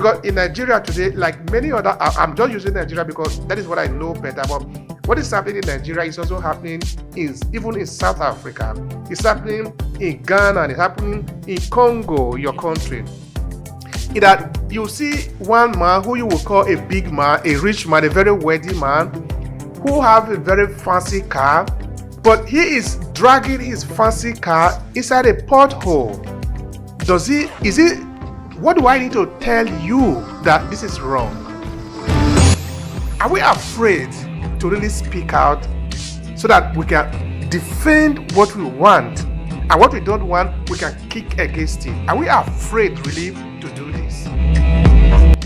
Because in Nigeria today, like many other, I'm just using Nigeria because that is what I know better. But what is happening in Nigeria is also happening even in South Africa. It's happening in Ghana, and it's happening in Congo, your country. That you see one man who you will call a big man, a rich man, a very wealthy man, who have a very fancy car, but he is dragging his fancy car inside a pothole. What do I need to tell you that this is wrong? Are we afraid to really speak out so that we can defend what we want, and what we don't want, we can kick against it? Are we afraid really to do this?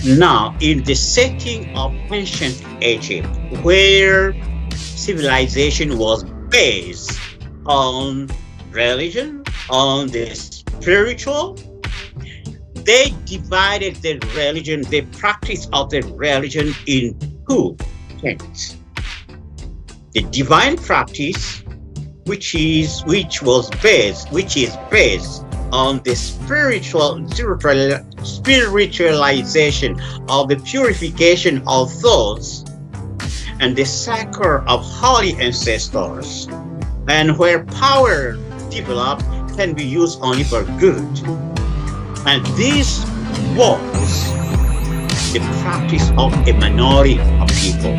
Now, in the setting of ancient Egypt, where civilization was based on religion, on the spiritual, they divided the practice of the religion in two things. The divine practice, which is based on the spiritualization of the purification of thoughts and the sacre of holy ancestors, and where power developed can be used only for good. And this was the practice of a minority of people.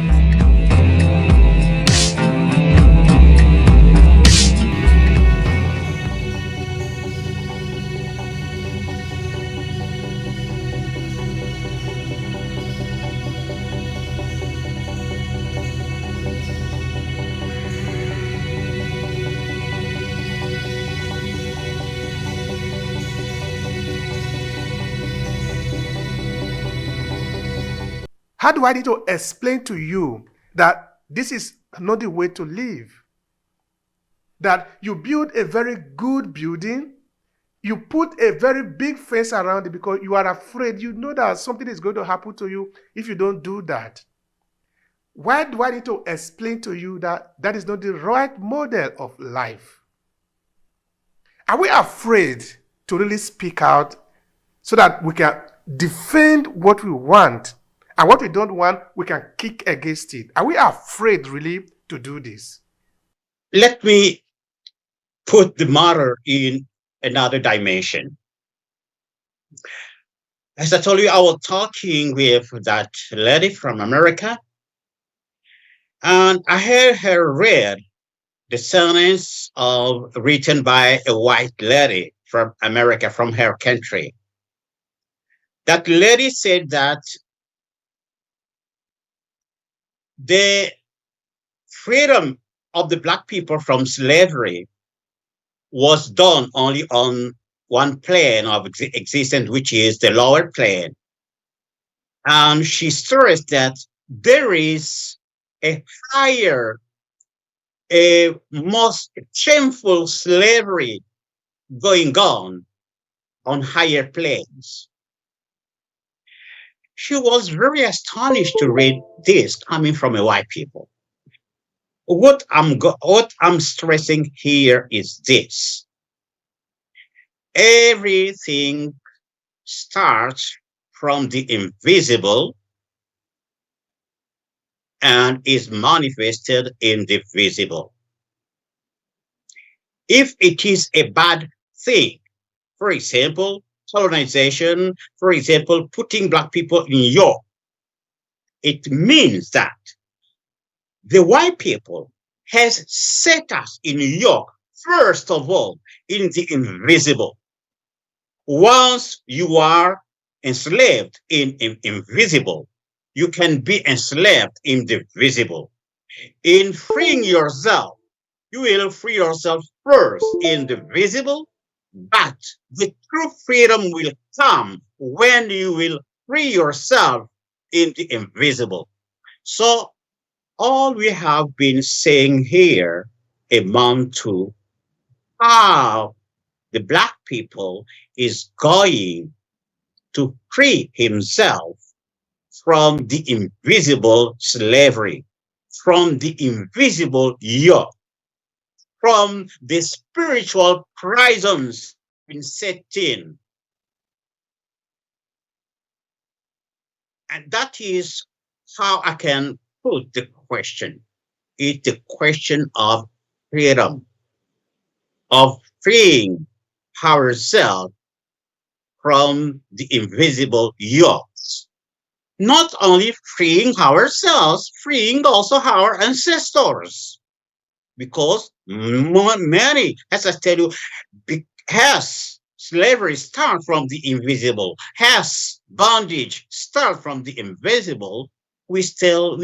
How do I need to explain to you that this is not the way to live? That you build a very good building, you put a very big fence around it because you are afraid, you know that something is going to happen to you if you don't do that. Why do I need to explain to you that that is not the right model of life? Are we afraid to really speak out so that we can defend what we want, and what we don't want, we can kick against it? Are we afraid really to do this? Let me put the matter in another dimension. As I told you, I was talking with that lady from America, and I heard her read the sentence written by a white lady from America, from her country. That lady said that the freedom of the Black people from slavery was done only on one plane of existence, which is the lower plane. And she stressed that there is a higher, a most shameful slavery going on higher planes. She was very astonished to read this coming from a white people. What I'm stressing here is this: everything starts from the invisible and is manifested in the visible. If it is a bad thing, for example, colonization, for example, putting Black people in yoke, it means that the white people has set us in yoke, first of all, in the invisible. Once you are enslaved in invisible, you can be enslaved in the visible. In freeing yourself, you will free yourself first in the visible, but the true freedom will come when you will free yourself in the invisible. So all we have been saying here amount to how the Black people is going to free himself from the invisible slavery, from the invisible yoke, from the spiritual prisons been set in. And that is how I can put the question. It's the question of freedom, of freeing ourselves from the invisible yokes. Not only freeing ourselves, freeing also our ancestors. Because many, as I tell you, has slavery start from the invisible, has bondage start from the invisible, we still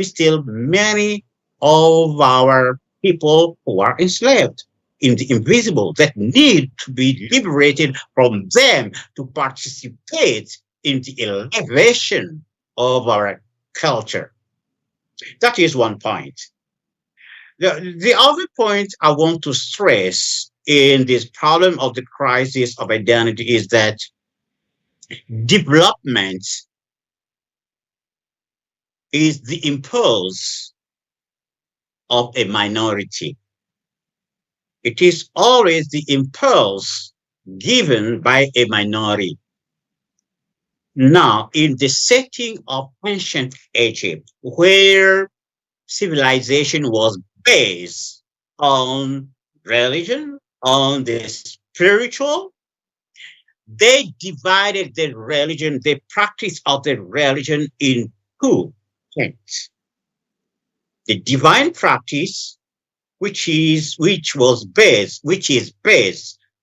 many of our people who are enslaved in the invisible that need to be liberated from them to participate in the elevation of our culture. That is one point. The other point I want to stress in this problem of the crisis of identity is that development is the impulse of a minority. It is always the impulse given by a minority. Now, in the setting of ancient Egypt, where civilization was based on religion, on the spiritual, they divided the religion, the practice of the religion in two things. The divine practice, which is based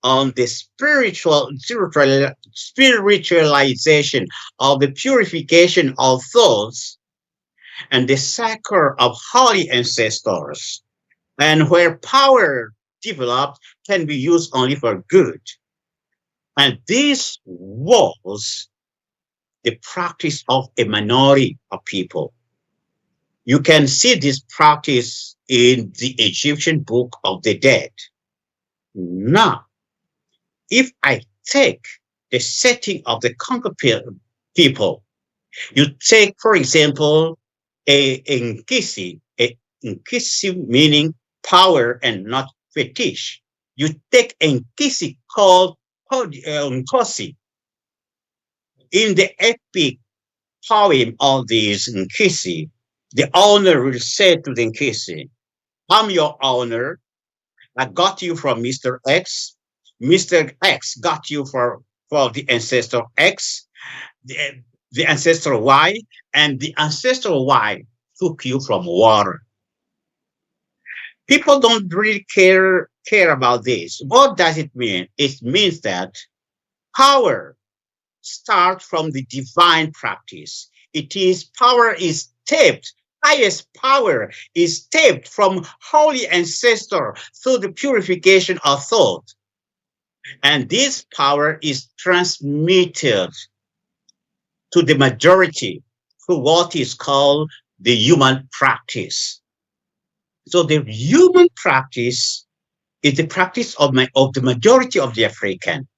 on the spiritualization of the purification of thoughts and the sacre of holy ancestors, and where power developed can be used only for good. And this was the practice of a minority of people. You can see this practice in the Egyptian Book of the Dead. Now, if I take the setting of the conquered people, you take, for example, a Nkisi meaning power and not fetish. You take a Nkisi called Nkosi. In the epic poem of this Nkisi, the owner will say to the Nkisi, I'm your owner. I got you from Mr. X. Mr. X got you for the ancestor X, the, the ancestor Y, and the ancestor Y took you from water. People don't really care about this. What does it mean? It means that power starts from the divine practice. Power is taped. Highest power is taped from holy ancestor through the purification of thought. And this power is transmitted to the majority through what is called the human practice. So the human practice is the practice of the majority of the African.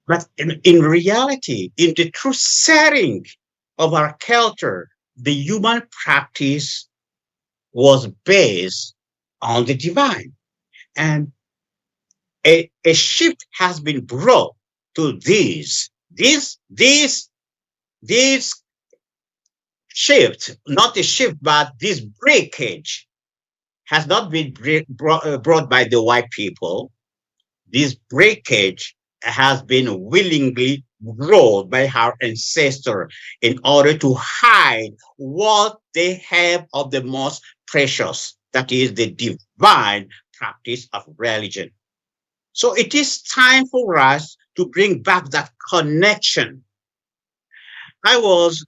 But in reality, in the true setting of our culture, the human practice was based on the divine. And a shift has been brought to this. This shift, not a shift, but this breakage has not been brought by the white people. This breakage has been willingly brought by our ancestors in order to hide what they have of the most precious, that is the divine practice of religion. So it is time for us to bring back that connection. I was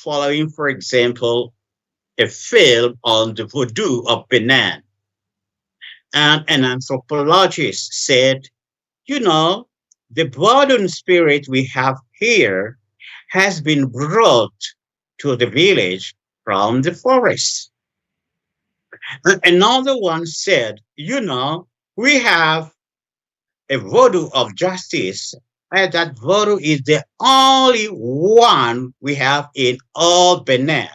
following, for example, a film on the voodoo of Benin, and an anthropologist said, you know, the voodoo spirit we have here has been brought to the village from the forest. And another one said, you know, we have a voodoo of justice, and that voodoo is the only one we have in all Benin.